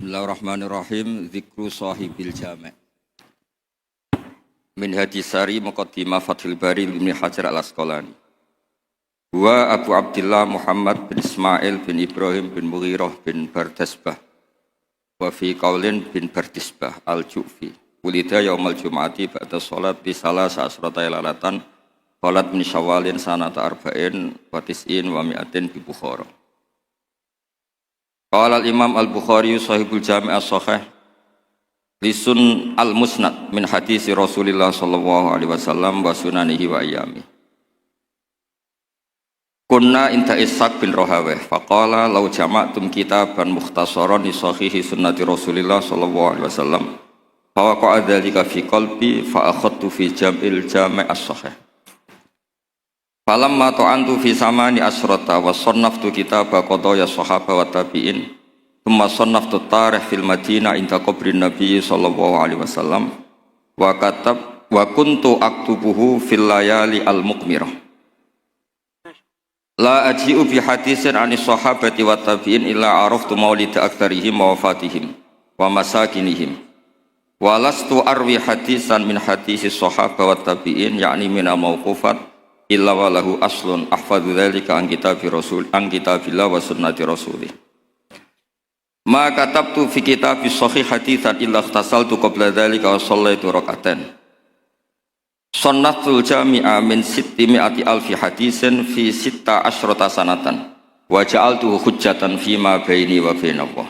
Bismillahirrahmanirrahim. Zikru sahibil jami' min hadisari muqaddimah Fathul Bari Ibnu Hajar al-Asqalani. Wa Abu Abdullah Muhammad bin Ismail bin Ibrahim bin Mughirah bin Bardasbah wa fi qaulin bin Bardisbah al-Ju'fi. Wulida yaumal jum'ati ba'da sholat di salah sa'asrata ilalatan sholat min syawalin sanata arba'in wa tis'in wa mi'atin bi Bukhara. Qala al-Imam al-Bukhari sahibul Jami' as-Sahih lisun al-Musnad min hadisi Rasulillah sallallahu alaihi wasallam wa sunanihi wa ayyami. Kunna inta Ishaq bin Rahawih faqala law jama'tum kitaban mukhtasaran li sahihi sunnati Rasulillah sallallahu alaihi wasallam fa waqa'a dzalika fi qalbi fa akhadtu fi jam'il Jami' as-Sahih. Falamma ta'antu fi samani asrata wa sannaftu kitaba qadaya sahaba wa tabi'in thumma sannaftu tarikh fil Madinah inda qabrin Nabi sallallahu alaihi wasallam wa kuntu aktubuhu fil layali al-muqmirah la aji'u bi hadisin anis sahabati wa tabi'in illa araftu maulida aktsarihim wa wafatihim wa masakinihim wa lastu arwi hadisan min hadisi sahaba wa tabi'in yakni min mauqufat illa walahu aslun ahfadzu dzalika an kitabillah wa sunnati rasulih. Ma katabtu fi kitabis sahih haditsan illa ikhtasaltu qabla dzalika wa shallaitu rak'atan. Sunnatul jami'a min 600 alfi hadisin fi 16 sanatan wa ja'altuhu hujjatan fi ma baini wa bainallah.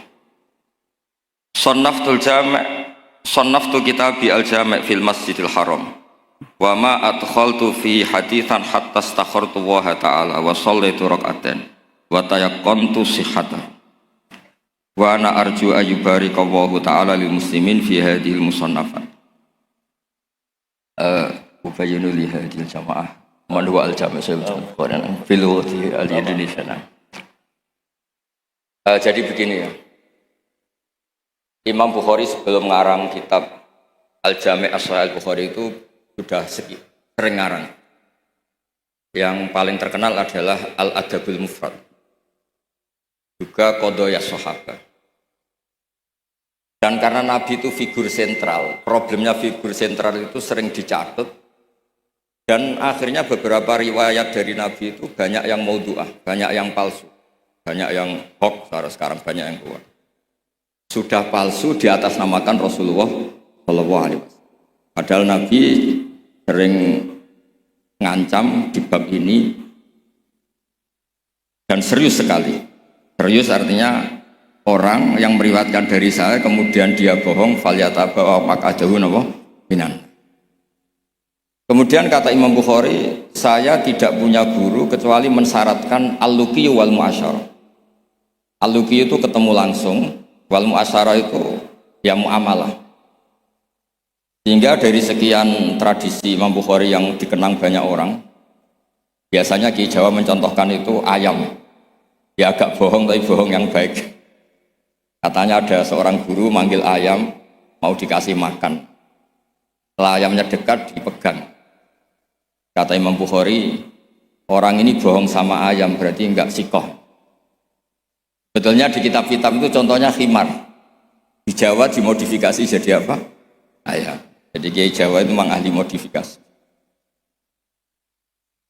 Sannaftu kitabi al-jami' fil Masjidil Haram. Wa ma adkhaltu fi haditsan hatta astakhartu wa ta'ala wa shallaitu rak'atan wa tayaqqantu sihhata wa ana arju ayyubarika Allahu ta'ala lil muslimin fi hadhil musannafat. Ubayyinu li hadhil jamaah man huwa al-jami' Quran fil wadi al-Indonesia. Jadi begini ya, Imam Bukhari sebelum ngarang kitab Al-Jami' as-Sahih Al-Bukhari itu sudah sering ngarang. Yang paling terkenal adalah Al-Adabul Mufrad, juga Qadaya Sahabah. Dan karena Nabi itu figur sentral, problemnya figur sentral itu sering dicatat, dan akhirnya beberapa riwayat dari Nabi itu banyak yang maudhu'ah, banyak yang palsu, banyak yang hoax, sekarang banyak yang kuat. Sudah palsu diatasnamakan Rasulullah sallallahu alaihi wasallam. Padahal Nabi sering ngancam di bab ini dan serius sekali. Serius artinya orang yang meriwayatkan dari saya kemudian dia bohong falyataba wa maqadahu minan. Kemudian kata Imam Bukhari, saya tidak punya guru kecuali mensyaratkan al-luqi wal mu'asyarah. Al-luqi itu ketemu langsung, wal mu'asyarah itu ya muamalah. Sehingga dari sekian tradisi Imam Bukhari yang dikenang banyak orang, biasanya Ki Jawa mencontohkan itu ayam. Ya agak bohong tapi bohong yang baik. Katanya ada seorang guru manggil ayam mau dikasih makan. Setelah ayamnya dekat dipegang. Kata Imam Bukhari, orang ini bohong sama ayam berarti enggak sikoh. Betulnya di kitab-kitab itu contohnya khimar. Di Jawa dimodifikasi jadi apa? Ayam. Jadi Kiai Jawa itu memang ahli modifikasi.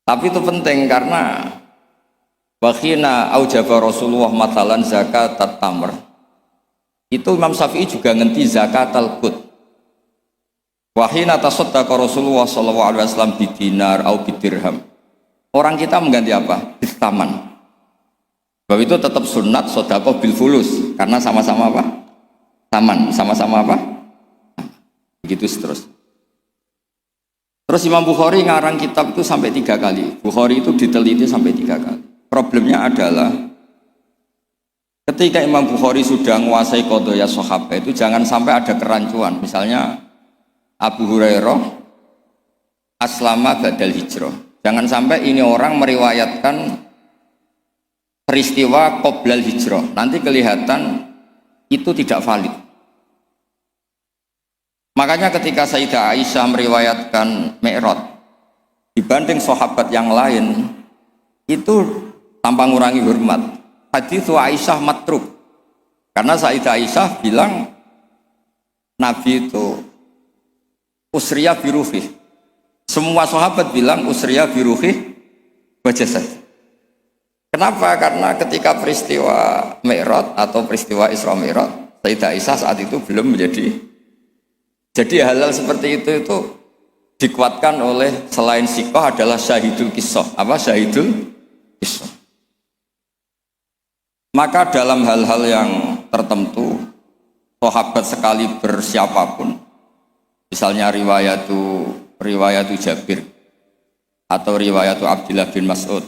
Tapi itu penting karena wakhina aujaba Rasulullah matalan zakat tamr. Itu Imam Syafi'i juga ngenti zakat al-qut. Wakhina tasaddaqa Rasulullah sallallahu alaihi wasallam bidinar au bidirham. Orang kita mengganti apa? Bistaman. Sebab itu tetap sunat sedekah bil fulus karena sama-sama apa? Taman, sama-sama apa? Begitu seterusnya. Terus Imam Bukhari ngarang kitab itu sampai 3 kali. Bukhari itu diteliti sampai 3 kali. Problemnya adalah ketika Imam Bukhari sudah menguasai qadaya sahabat itu jangan sampai ada kerancuan. Misalnya Abu Hurairah aslama badal hijrah. Jangan sampai ini orang meriwayatkan peristiwa qoblal hijrah. Nanti kelihatan itu tidak valid. Makanya ketika Sayyidah Aisyah meriwayatkan Mi'raj dibanding sahabat yang lain itu tanpa ngurangi hormat. Hadits Aisyah matruk Karena Sayyidah Aisyah bilang Nabi itu usriya biruhi. Semua sahabat bilang usriya biruhi wa jasad. Kenapa? Karena ketika peristiwa Mi'raj atau peristiwa Isra Mi'raj, Sayyidah Aisyah saat itu belum menjadi. Jadi hal-hal seperti itu dikuatkan oleh selain sikoh adalah syahidul kisah. Apa syahidul kisah? Maka dalam hal-hal yang tertentu, sahabat sekali bersiapapun, misalnya riwayatu Jabir atau riwayatu Abdullah bin Mas'ud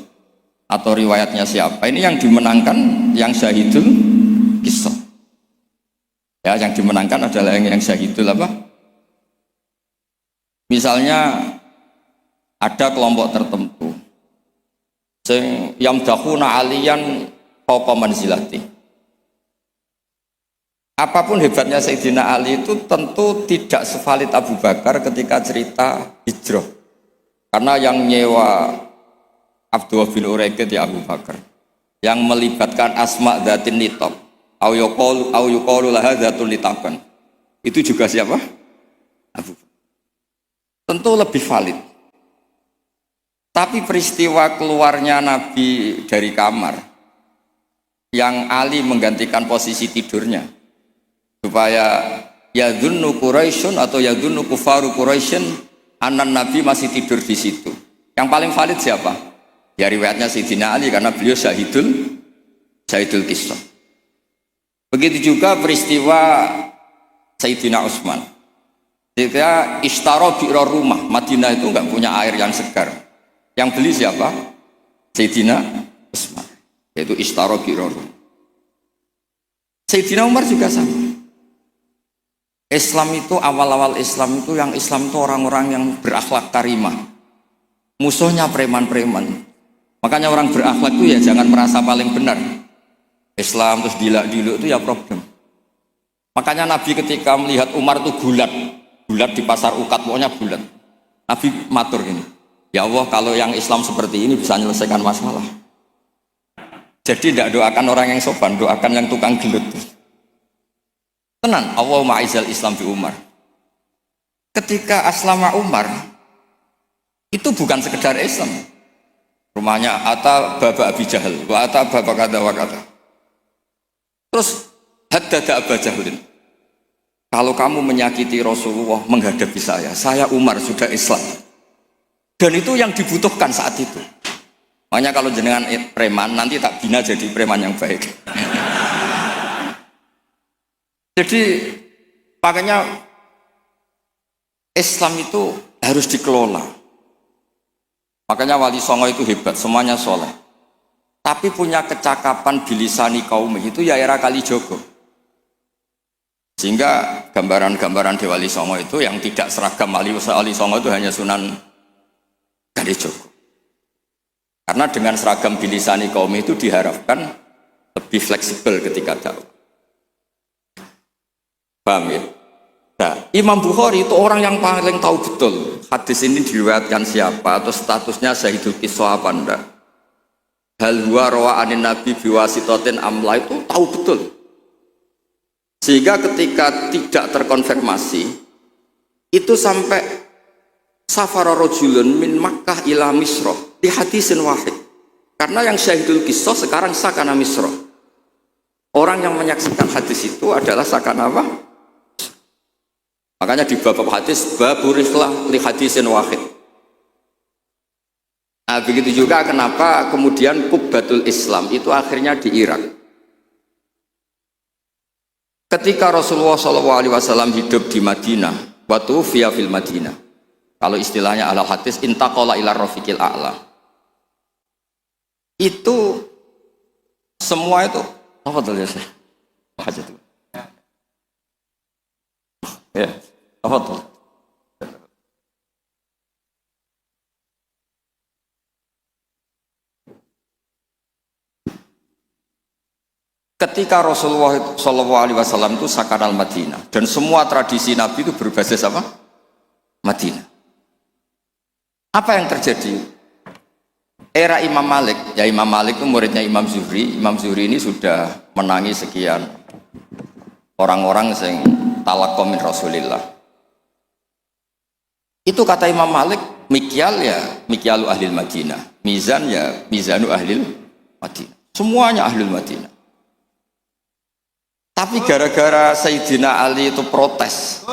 atau riwayatnya siapa, ini yang dimenangkan yang syahidul kisah. Ya, yang dimenangkan adalah yang syahidul apa? Misalnya ada kelompok tertentu sing yamdahuna aliyan fawqa manzilati. Apapun hebatnya Sayyidina Ali itu tentu tidak sevalid Abu Bakar ketika cerita hijrah. Karena yang nyewa Abdullah bin Uraiqid ya Abu Bakar. Yang melibatkan asma dzatin nitab au yuqalu laha dzatun nitaban. Itu juga siapa? Abu Bakar. Tentu lebih valid. Tapi peristiwa keluarnya Nabi dari kamar yang Ali menggantikan posisi tidurnya supaya yadhunnu Quraisyun atau yadhunnu kufaru Quraisyun anan Nabi masih tidur di situ. Yang paling valid siapa? Ya riwayatnya Sayyidina Ali karena beliau syahidul kisah. Begitu juga peristiwa Sayyidina Utsman. Ketika ishtaro bi'ra rumah, Madinah itu enggak punya air yang segar. Yang beli siapa? Sayyidina Utsman. Yaitu ishtaro bi'ra rumah. Sayyidina Umar juga sama. Islam itu awal-awal Islam itu yang Islam itu orang-orang yang berakhlak karimah. Musuhnya preman-preman. Makanya orang berakhlak itu ya jangan merasa paling benar. Islam terus dilak-diluk itu ya problem. Makanya Nabi ketika melihat Umar itu bulat di pasar Ukat, pokoknya bulat. Nabi matur gini, ya Allah kalau yang Islam seperti ini bisa menyelesaikan masalah. Jadi tidak doakan orang yang sopan, doakan yang tukang gelut. Tenan, Allahumma aizal Islam bi Umar. Ketika aslama Umar, itu bukan sekedar Islam. Rumahnya ata baba Abi Jahal, wa ata baba kata wa kata. Terus haddada Aba Jahlin. Kalau kamu menyakiti Rasulullah menghadapi saya Umar sudah Islam. Dan itu yang dibutuhkan saat itu. Makanya kalau jenengan preman nanti tak bina jadi preman yang baik. Jadi makanya Islam itu harus dikelola. Makanya Wali Songo itu hebat, semuanya soleh. Tapi punya kecakapan bilisani kaum itu ya era Kalijogo. Sehingga gambaran-gambaran di Wali Songo itu yang tidak seragam Wali Songo itu hanya Sunan Kalijogo. Karena dengan seragam bilisani kaum itu diharapkan lebih fleksibel ketika dakwah. Paham ya? Nah, Imam Bukhari itu orang yang paling tahu betul hadis ini diriwayatkan siapa atau statusnya syahidul kisah apa enggak. Hal huwa rawa anin nabi biwasitotin amla itu tahu betul. Sehingga ketika tidak terkonfirmasi itu sampai safara rajulun min Makkah ila Misra di hadisin wahid. Karena yang syahidul kisah sekarang sakana Misra. Orang yang menyaksikan hadis itu adalah sakana apa? Makanya di bab hadis baburihlah li hadisin wahid. Nah, begitu juga kenapa kemudian Qubbatul Islam itu akhirnya di Irak. Ketika Rasulullah SAW hidup di Madinah, waktu via fil Madinah, kalau istilahnya ala hadis intaqala ila rafiqil a'la, itu semua itu apa tuh ya sih? Apa aja tuh? Ya, apa tuh? Ketika Rasulullah SAW itu sakanal Madinah dan semua tradisi Nabi itu berbasis apa? Madinah. Apa yang terjadi? Era Imam Malik, ya Imam Malik itu muridnya Imam Zuhri. Imam Zuhri ini sudah menangi sekian orang-orang yang talaqqa min Rasulillah. Itu kata Imam Malik, mikyal ya mikyalu ahlil Madinah, mizan ya mizanu ahlil Madinah. Semuanya ahlul Madinah. Tapi gara-gara Sayyidina Ali itu protes.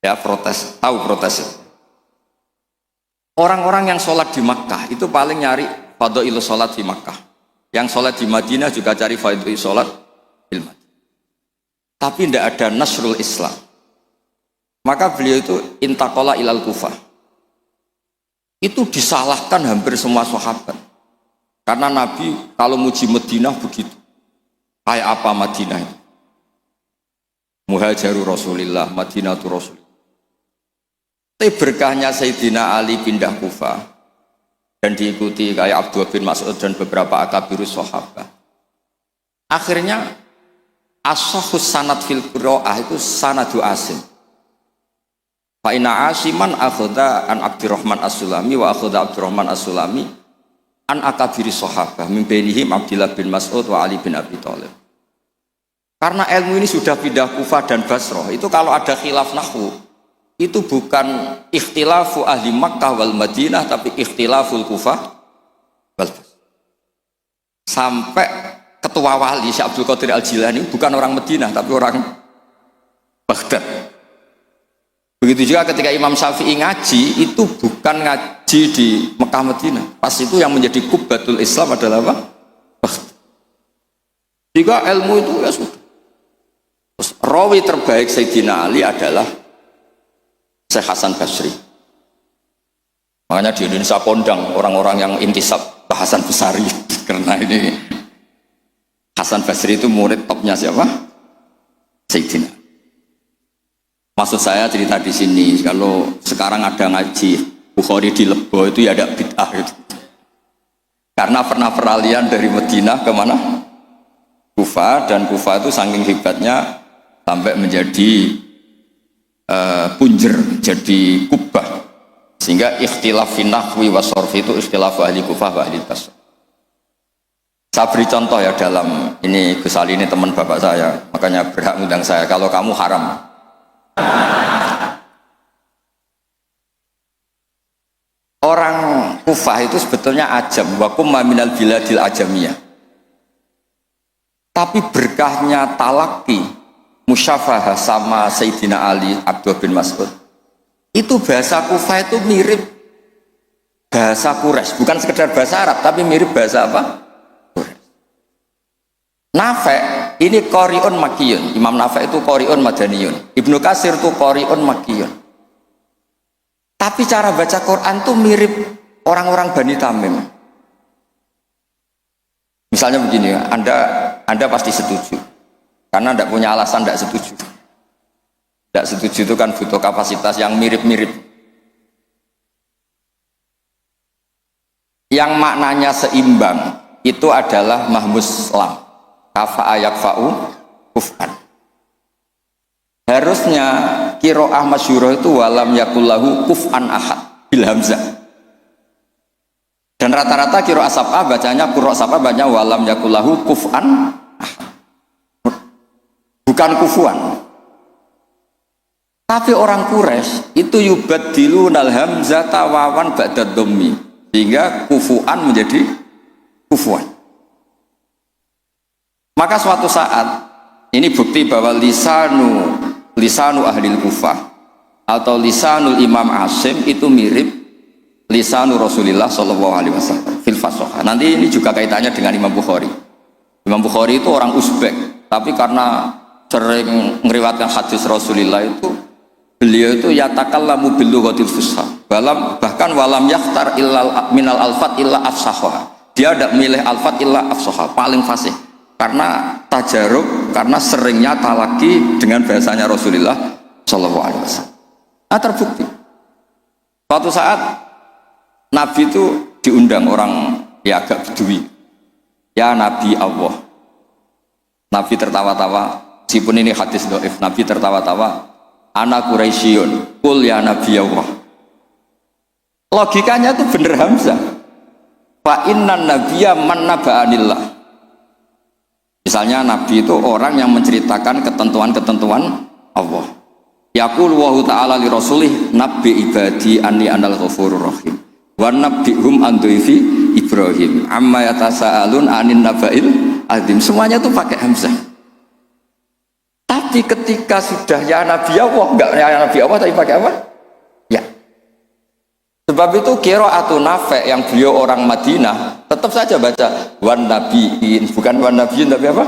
Ya protes, tahu protes itu. Orang-orang yang sholat di Makkah itu paling nyari fadhailu sholat di Makkah. Yang sholat di Madinah juga cari fadhailu sholat di Madinah. Tapi tidak ada nasrul Islam. Maka beliau itu intaqala ilal Kufah. Itu disalahkan hampir semua sahabat. Karena Nabi kalau muji Madinah begitu. Kayak apa Madinah itu? Muhajiru Rasulillah, Madinatu Rasul. Tapi berkahnya Sayyidina Ali pindah Kufah dan diikuti kayak Abdullah bin Mas'ud dan beberapa akabirus sahabat. Akhirnya as-sahhus sanad fil qiraah itu sanadu Asim. Fa inna Asiman akhadha an Abdurrahman As-Sulami wa akhadha Abdurrahman As-Sulami an akabiri sahabah min bainihim Abdullah bin Mas'ud wa Ali bin Abi Thalib. Karena ilmu ini sudah pindah Kufah dan Basrah, itu kalau ada khilaf nahwu itu bukan ikhtilafu ahli Makkah wal Madinah tapi ikhtilaful Kufah wal Basrah. Sampai ketua wali Syekh Abdul Qadir Al-Jilani bukan orang Madinah tapi orang Baghdad. Begitu juga ketika Imam Syafi'i ngaji itu bukan ngaji di Mekah Madinah. Pas itu yang menjadi kubbatul Islam adalah apa? Baghdad. Jika ilmu itu ya sudah. Terus rawi terbaik Sayyidina Ali adalah Syekh Hasan Basri. Makanya di Indonesia kondang orang-orang yang intisab ke Hasan Basri karena ini Hasan Basri itu murid topnya siapa? Sayyidina. Maksud saya cerita di sini, kalau sekarang ada ngaji Bukhari di Lebo itu ya ada bid'ah gitu. Karena pernah peralihan dari Madinah ke mana? Kufah, dan Kufah itu saking hebatnya sampai menjadi punjer, jadi kubah. Sehingga ikhtilaf fi nahwi wa sharfi itu ikhtilaf ahli Kufah wa ahli Basrah. Saya beri contoh ya dalam ini, Gus Ali ini teman bapak saya, makanya berhak undang saya. Kalau kamu haram, orang Kufah itu sebetulnya ajam, wakum minal biladil ajamiyah. Tapi berkahnya talaki musyafahah sama Sayyidina Ali Abdullah bin Mas'ud, itu bahasa Kufah itu mirip bahasa Quraisy, bukan sekedar bahasa Arab tapi mirip bahasa apa? Nafi' ini qari'un makkiyun. Imam Nafi' itu qari'un madaniyun. Ibnu Katsir itu qari'un makkiyun. Tapi cara baca Quran itu mirip orang-orang Bani Tamim. Misalnya begini, Anda pasti setuju. Karena tidak punya alasan tidak setuju. Tidak setuju itu kan butuh kapasitas yang mirip-mirip. Yang maknanya seimbang itu adalah mahmus lam. Kafa'a yakfa'u kuf'an. Harusnya qiraah masyhurah itu walam yakullahu kuf'an ahad bil hamzah. Dan rata-rata qiraah sab'ah bacanya, qurra sab'ah bacanya walam yakullahu kuf'an ahad. Bukan kufuan. Tapi orang Quraisy itu yubaddilunal hamzata wawan ba'da dhammi, sehingga kufuan menjadi kufuan. Maka suatu saat, ini bukti bahwa lisanu ahlil Kufah atau lisanul Imam Asim itu mirip lisanu Rasulullah sallallahu alaihi wasallam fil fasahah. Nanti ini juga kaitannya dengan Imam Bukhari. Imam Bukhari itu orang Uzbek, tapi karena sering meriwayatkan hadis Rasulullah itu, beliau itu yatakallamu bil lughatil fusha. Bahkan walam yakhtar illa minal alfat illa afsahha. Dia tidak milih alfat illa afsahha, paling fasih. Karena tajarub, karena seringnya talaki dengan bahasanya Rasulullah Shallallahu Alaihi Wasallam. Nah, terbukti. Suatu saat Nabi itu diundang orang ya agak bedui, ya Nabi Allah. Nabi tertawa-tawa, meskipun ini hadis dhaif, Nabi tertawa-tawa, ana Quraisyun, kul ya Nabi Allah. Logikanya itu bener Hamzah. Fa innan nabiyya man naba'anillah. Misalnya Nabi itu orang yang menceritakan ketentuan-ketentuan Allah. Yaqul wa ta'ala li rasulih nabbi ibadi anni anal ghafurur rahim wa nabbihum an dhaifi Ibrahim amma yatasaalun anin nabail azim. Semuanya itu pakai hamzah. Tapi ketika sudah ya Nabi Allah, enggak ya Nabi Allah tapi pakai apa? Ya. Sebab itu qiraatun Nafi' yang beliau orang Madinah tetap saja baca wan nabiin, bukan wan nabiin tapi apa?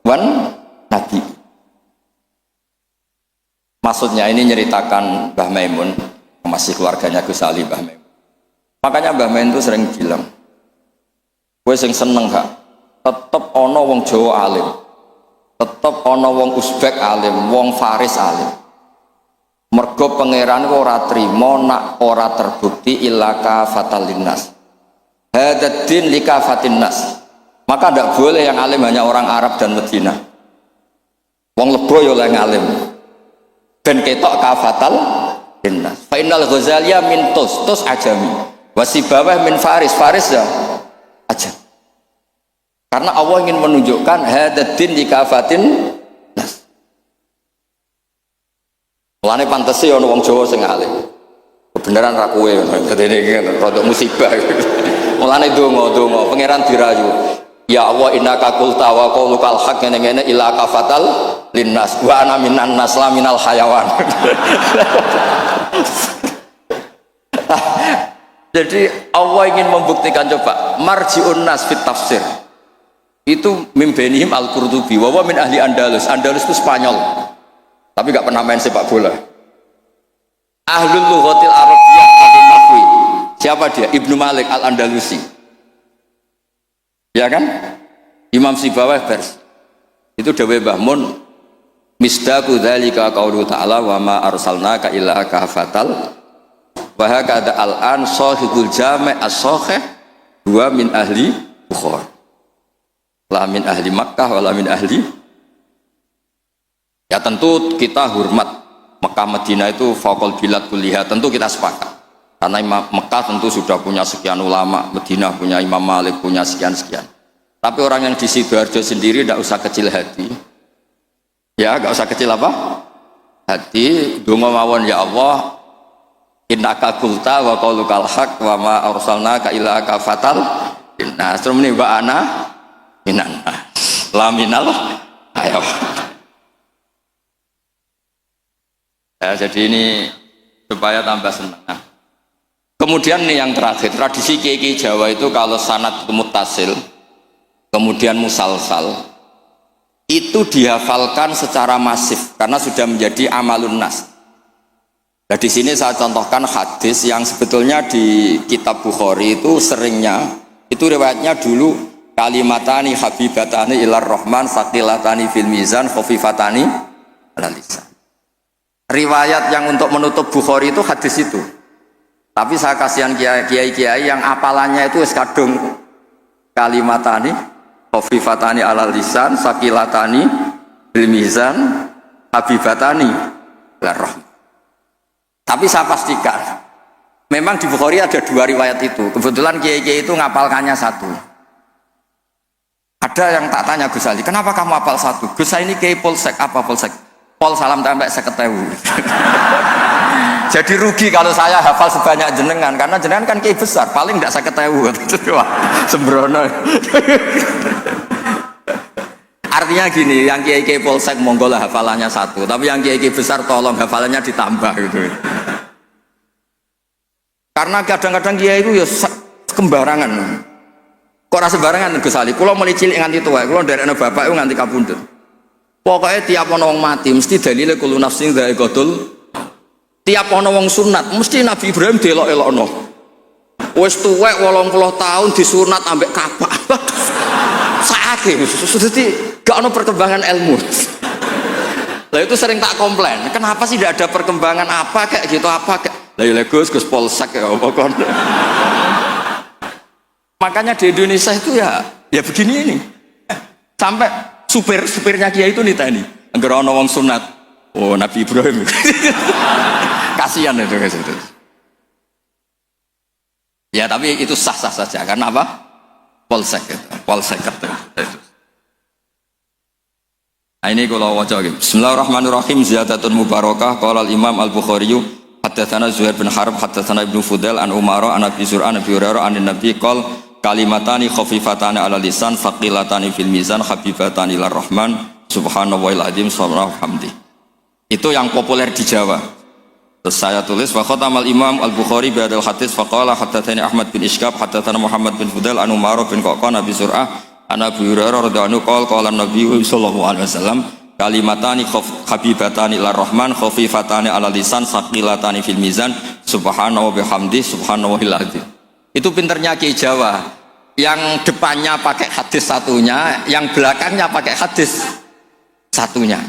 Wan nabi. Maksudnya ini nyeritakan Mbah Maimun, masih keluarganya Gus Ali Mbah Maimun. Makanya Mbah Maimun itu sering bilang, kowe sing seneng gak? Tetep ana wong Jawa alim. Tetep ana wong Uzbek alim, wong Faris alim. Mergo pangeran ora trima nak ora terbukti illa kafatal linnas. Hadaddin likafatin nas. Maka tidak boleh yang alim hanya orang Arab dan Medina. Wong lebo ya oleh ngalim. Ben ketok kafatal linnas. Fa innal Ghazaliya min tus ajami. Wasibawah min Faris ya ajam. Karena Allah ingin menunjukkan hadaddin likafatin nas. Mulane pantese ana wong Jawa sing alim. Kebenaran ra kowe dadi iki rada musibah. Mulane donga pangeran dirayu. Ya Allah innaka qulta wa qaulukal haq ngene-ngene ila kafatal linnas wa ana minan nas la minal hayawan. Jadi Allah ingin membuktikan coba marji'un nas fit tafsir. Itu mimbenihim al-Qurtubi wa min ahli Andalus. Andalus itu Spanyol. Tapi enggak pernah main sepak bola. Ahlul lughatil arabiyyah al-nahwi. Siapa dia? Ibnu Malik al-Andalusi. Ya kan? Imam Sibawah Pers. Itu dawuh Mbah Mun, misdaqu dzalika qaulu ta'ala wa ma arsalnaka illa kafatal wa hakada al-an sahibul jami' as-sahih huwa min ahli Bukhara. La min ahli Makkah wala min ahli. Ya tentu kita hormat Mekah Madinah itu faqul bilad kulliha, tentu kita sepakat. Karena Mekah tentu sudah punya sekian ulama, Madinah punya Imam Malik, punya sekian-sekian. Tapi orang yang di Sidoarjo sendiri tidak usah kecil hati. Ya, tidak usah kecil apa? Hati, donga mawon ya Allah, innaka qulta wa qaulukal haq wa ma arsalnaka illa kafatal linnas. Terus muni wa ana minan laminal ayo. Ya, jadi ini supaya tambah senang. Nah, kemudian nih yang terakhir, tradisi kiai Jawa itu kalau sanad muttasil, kemudian musalsal, itu dihafalkan secara masif karena sudah menjadi amalun nas. Nah, di sini saya contohkan hadis yang sebetulnya di kitab Bukhari itu seringnya, itu riwayatnya dulu kalimatani habibatani ilar rahman saqilatani fil mizan khafifatani alal lisan. Riwayat yang untuk menutup Bukhari itu hadis itu. Tapi saya kasihan kiai-kiai yang apalannya itu kadung kalimatani khafifatani alal lisan saqilatani bil mizan habibatani larah. Tapi saya pastikan memang di Bukhari ada dua riwayat itu. Kebetulan kiai-kiai itu ngapalkannya satu. Ada yang tak tanya Gus Ali, kenapa kamu hafal satu? Gus saya ini kiai polsek, apa polsek? Pol salam tempe 50.000. Jadi rugi kalau saya hafal sebanyak jenengan, karena jenengan kan kiai besar, paling tidak 50.000. Wah, sembrono. Artinya gini, yang kiai polsek monggo lah hafalannya satu, tapi yang kiai besar tolong hafalannya ditambah gitu. Karena kadang-kadang kiai itu ya sembarangan. Kok ora sembarangan Gus Ali? Kula mulai cilik nganti tuwa, kula nderekno bapak itu nganti kapundhut. Pokoknya tiap ana wong mati mesti dalile kullu nafsin dha'iqatul. Tiap ana wong sunat mesti Nabi Ibrahim delok-elokno. Wis tuwek 80 tahun disunat ambek kapak. Saake dadi gak ana perkembangan ilmu. Lah itu sering tak komplain, kenapa sih tidak ada perkembangan apa kayak gitu apa kayak. Lah ya Gus polsek ya apa kon. Makanya di Indonesia itu ya begini ini. Sampai supirnya kiai itu nitani anggar ana wong sunat, oh Nabi Ibrahim. Kasihan itu guys itu. Ya tapi itu sah-sah saja karena apa? Polsek itu. Nah, ini kalau waca gitu. Bismillahirrahmanirrahim. Ziyadatun mubarakah. Qala al-Imam Al-Bukhari haddatsana Zuhair bin Harb haddatsana Ibnu Fudail an Umar an Abi Zur'an Abi Hurairah an Nabi qol kalimatani khafifatani ala lisan faqilatani fil mizan habibatani lir rahman subhanallahil azim subhanallahi hamdi. Itu yang populer di Jawa. Terus saya tulis wa khatamal Imam Al-Bukhari bi hadzal hadits faqala haddatsani Ahmad bin Ishqab haddatsana Muhammad bin Fudail an Umar bin Qaqan Abi Zur'ah an Abi Hurairah radhiyallahu anhu qala Nabi sallallahu alaihi wasallam kalimatani habibatani lir rahman khafifatani ala lisan saqilatani fil mizan subhanahu wa bihamdi subhanallahil azim. Itu pinternya Ki Jawa, yang depannya pakai hadis satunya, yang belakangnya pakai hadis satunya.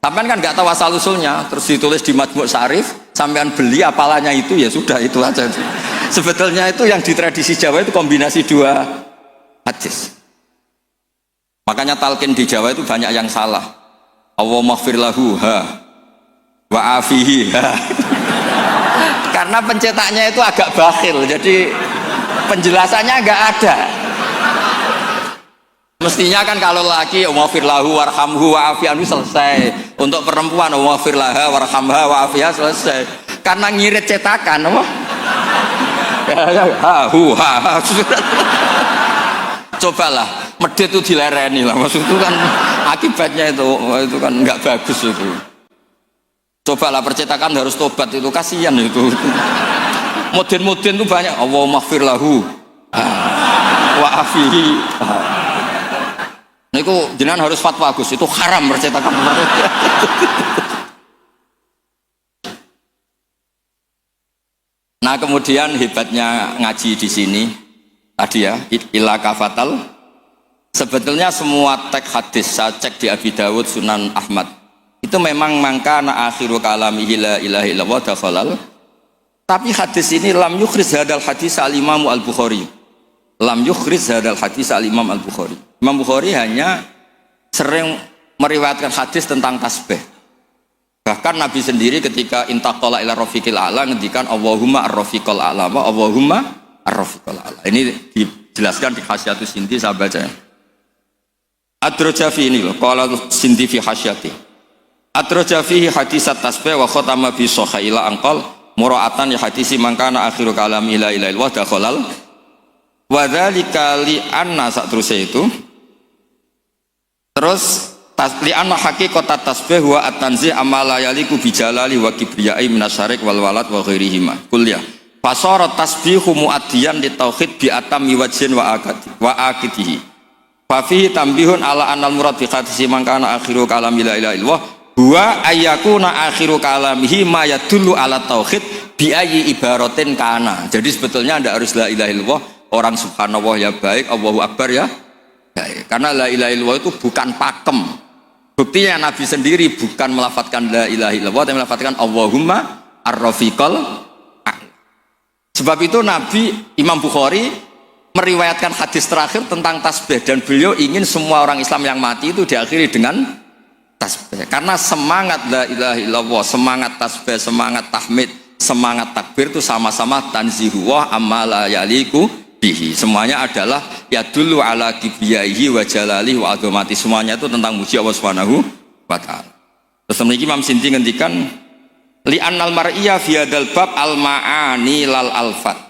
Sampean kan nggak tahu asal usulnya, terus ditulis di Majmu' Syarif, sampean beli apalannya itu ya sudah itu aja. Sebetulnya itu yang di tradisi Jawa itu kombinasi dua hadis. Makanya talqin di Jawa itu banyak yang salah. Allahumma ighfir lahu ha wa afihi ha. Karena pencetaknya itu agak bakhil, jadi penjelasannya enggak ada. Mestinya kan kalau laki Allahumma ighfir lahu warhamhu wa afihi selesai. Untuk perempuan Allahumma ighfir laha warhamha wa afiha selesai. Karena ngirit cetakan apa? Ha hu ha. Cobalah medit itu dilereni lah, maksud itu kan akibatnya itu kan nggak bagus itu. Cobalah percetakan harus tobat, itu kasihan itu. Modern-modern itu banyak Allahumma ighfir lahu wa afihi. Niku jenengan harus fatwa Gus, itu haram percetakan. Nah, kemudian hebatnya ngaji di sini tadi ya, ila kafatal. Sebetulnya semua teks hadis saya cek di Abi Dawud, Sunan Ahmad, itu memang mangkana akhiru kalamihi la ilaha illallah dakhalal. Tapi hadis ini lam yukhriz hadal hadis al-Imam Al-Bukhari. Lam yukhriz hadal hadis al-Imam Al-Bukhari. Imam Bukhari hanya sering meriwayatkan hadis tentang tasbih. Bahkan Nabi sendiri ketika intaqala ila rafiqil a'la ngendikan Allahumma ar-rafiqal a'la, Allahumma ar-rafiqal a'la. Ini dijelaskan di Hasyiatus Sindi, saya baca. Ad-Rajafi ini loh, qala Sindi fi hasyati. Ad-Rajafi hadisat tasbih wa khatama bi sahila anqal mura'atan ya hadisi mangkana akhiru kalami la ilaha illallah dakhalal. Wa dzalika li anna sak terus itu. Terus li anna haqiqat tasbih wa at-tanzih amala yaliku bi jalali wa kibriyai minasyarik wal walad wa ghairihima. Kuliah. Fasara tasbihu muaddiyan li tauhid bi atammi wajhin wa akidihi. Fafihi tambihun ala anal murad bi hadisi mangkana akhiru kalami la ilaha illallah huwa ayyakuna akhiru kalamihi ma yadullu ala tauhid bi ayyi ibaratin kana. Jadi sebetulnya tidak harus la ilaha illallah, orang subhanallah ya baik, Allahu akbar ya baik. Karena la ilaha illallah itu bukan pakem. Buktinya Nabi sendiri bukan melafadzkan la ilaha illallah, tapi melafadzkan Allahumma ar-rafiqal a'la. Sebab itu Nabi Imam Bukhari meriwayatkan hadis terakhir tentang tasbih, dan beliau ingin semua orang Islam yang mati itu diakhiri dengan tasbih. Karena semangat la ilaha illallah, semangat tasbih, semangat tahmid, semangat takbir itu sama-sama tanzihuwah amma la yaliku bihi. Semuanya adalah yadullu ala kibriyaihi wa jalalihi wa azamati. Semuanya itu tentang muji Allah Subhanahu wa taala. Terus Imam Sindi ngendikan li annal mar'iyya fi hadzal bab al ma'ani lal alfat.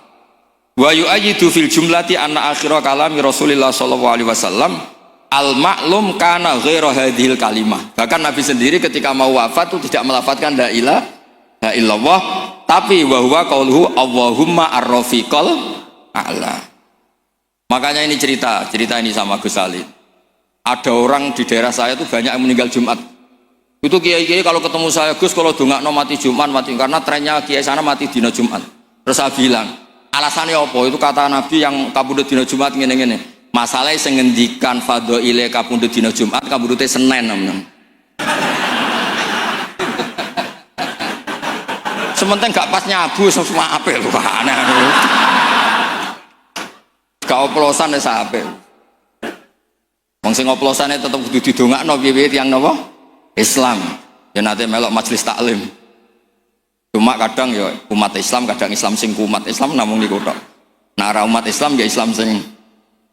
Wa yu'ayyidu fil jumlati anna akhira kalami Rasulullah sallallahu alaihi wasallam al ma'lum kana ghairu hadhil kalimah. Bahkan Nabi sendiri ketika mau wafat itu tidak melafadzkan la ilaha illallah, tapi wa huwa qauluhu Allahumma ar-rafiqal a'la. Makanya ini cerita ini sama Gus Ali. Ada orang di daerah saya itu banyak yang meninggal Jumat. Itu kiai-kiai kalau ketemu saya, Gus kalau dongakno mati Jumat mati, karena trennya kiai sana mati dina Jumat. Terus saya bilang, alasannya apa? Itu kata Nabi yang kabudut dina Jumat ngene-ngene. Masalahnya sing ngendikan fadhaile kabudut dina Jumat, kabudute Senin namanya. Sementing gak pas nyabu semua apik lho, aneh. Gak oplosan wis apik. Wong sing oplosane tetep kudu didongakno piye-piye tiyang napa? Islam. Ya nate melok majelis taklim. Cuma kadang ya umat Islam, kadang Islam sing kumat. Islam namung niku tok. Nah, umat Islam ya Islam sing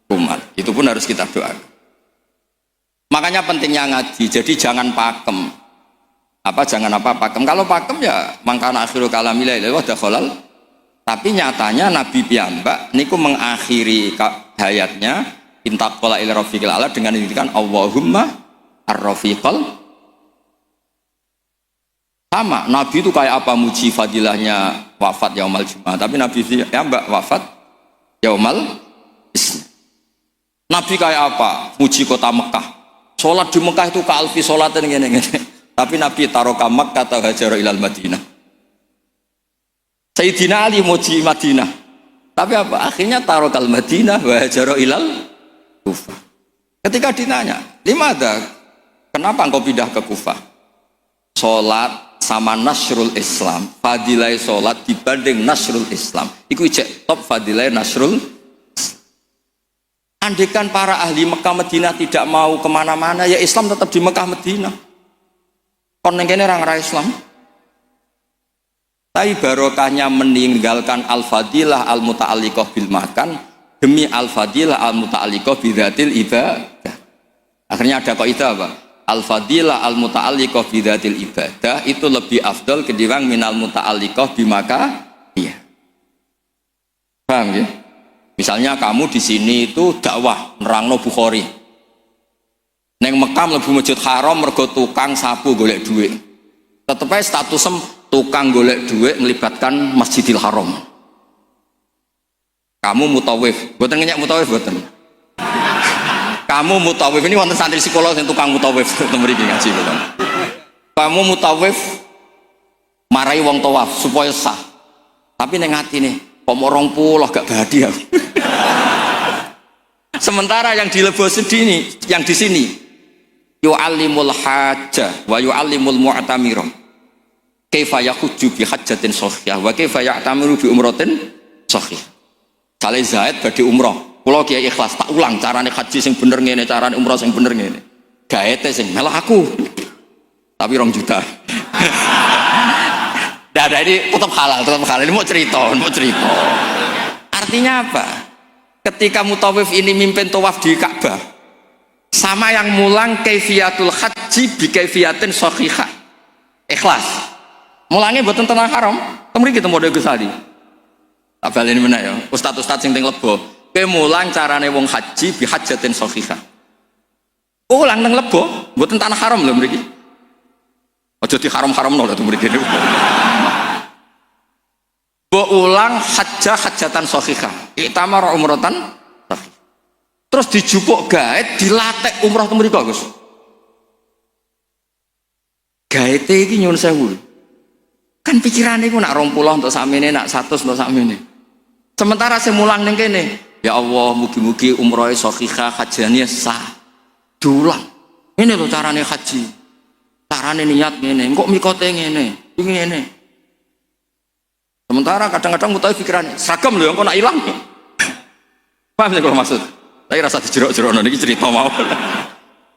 kumat. Itu pun harus kita doakan. Makanya pentingnya ngaji. Jadi jangan pakem. Jangan pakem. Kalau pakem ya mangkana akhirul kalami la ilaha illallah. Tapi nyatanya Nabi piyambak niku mengakhiri hayatnya intaqala ila rafiqil ala dengan menginginkan Allahumma ar-rafiqal. Sama, Nabi itu kayak apa muji fadilahnya wafat yaumal Jumat. Tapi Nabi piyambak wafat yaumal Isnin. Nabi kayak apa? Muji kota Mekah. Sholat di Mekah itu ka'alfi sholatin ngene-ngene. Tapi Nabi taroka Makkah atau hajar ilal Madinah. Sayyidina Ali muji Madinah. Tapi apa? Akhirnya tarokal Madinah wa hajar ilal Kufah. Ketika ditanya, limada? Kenapa engkau pindah ke Kufah? Sholat sama nasrul Islam. Fadilai sholat dibanding nasrul Islam. Iku cek top fadilai nasrul. Andaikan para ahli Mekah Madinah tidak mau kemana-mana, ya Islam tetap di Mekah Madinah. Kon nengkene orang Islam. Tapi barokahnya meninggalkan al-fadilah al-muta'alliqah bil makan demi al-fadilah al-muta'alliqah bidzatil ibadah. Akhirnya ada kaidah apa? Al-fadilah al-muta'alliqah bidzatil ibadah itu lebih afdal ketimbang minal muta'alliqah bimaka. Iya. Paham ya? Misalnya kamu di sini itu dakwah nerangno Bukhari. Neng Mekah mlebu Masjid Haram mergo tukang sapu golek duit. Tetep ae statusem tukang golek duit melibatkan Masjidil Haram. Kamu mutawif, boten ngenyak mutawif boten. Kamu mutawif ini wonten santri psikolog sing tukang mutawif teng mriki ngaji boten. Kamu mutawif marai wong tawaf supaya sah. Tapi ning atine kok mau 20 gak badi aku. Sementara yang dilebos sini, yang di sini yu'allimul hajjah wa yu'allimul mu'tamira kaifa yahujju bi hajjatin shahihah wa kaifa ya'tamiru bi umratin shahihah. Sale Zaid badhe umrah, kula kiai ikhlas tak ulang carane haji sing bener ngene, carane umrah sing bener ngene. Gaete sing melok aku. Tapi 2 juta. Dah ini tetap halal. Ini mau cerita. Artinya apa? Ketika mutawif ini mimpin tawaf di Ka'bah, sama yang mulang kaifiyatul haji bi kaifiyatin shahihah. Ikhlas. Mulangnya mboten teng haram, teng mriki teng Pondok Gusadi. Tak baleni meneh ya. Ustaz-ustaz sing teng Lebo, kowe mulang carane wong haji bi hajjatin shahihah. Ulang teng Lebo, mboten tanah haram lho mriki. Aja di haram-haramno lho teng mriki. Ulang hajjatan shahihah. Iktamar umratan shahihah. Terus dijupuk gaet dilatek umrah teng mriku Gus. Gaete iki nyuwun sewu. Kan pikirane iku nak 20 untuk sakmene, nak 100 untuk sakmene. Sementara saya mulang ning kene, ya Allah mugi-mugi umrohe shahihah, hajjane sah. Dulang. Ini lho carane haji. Carane niat ngene, kok mikote ngene, ngene. Sementara kadang-kadang mutawif pikirannya seragam lho engko nak ilang. Paham ya kalau maksud? Tapi rasa dijerok-jerokno niki cerita mau.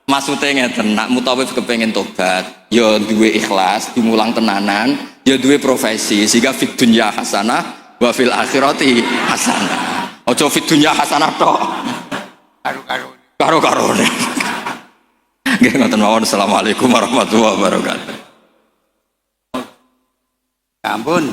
Maksudnya ngeten, nak mutawif kepengen tobat, ya duwe ikhlas, dimulang tenanan, ya duwe profesi sehingga fid dunya hasanah wa fil akhirati hasanah. Ojo fid dunya hasanah tok. Karo-karone. Nggih ngoten mawon. Assalamualaikum warahmatullahi wabarakatuh. Ampun.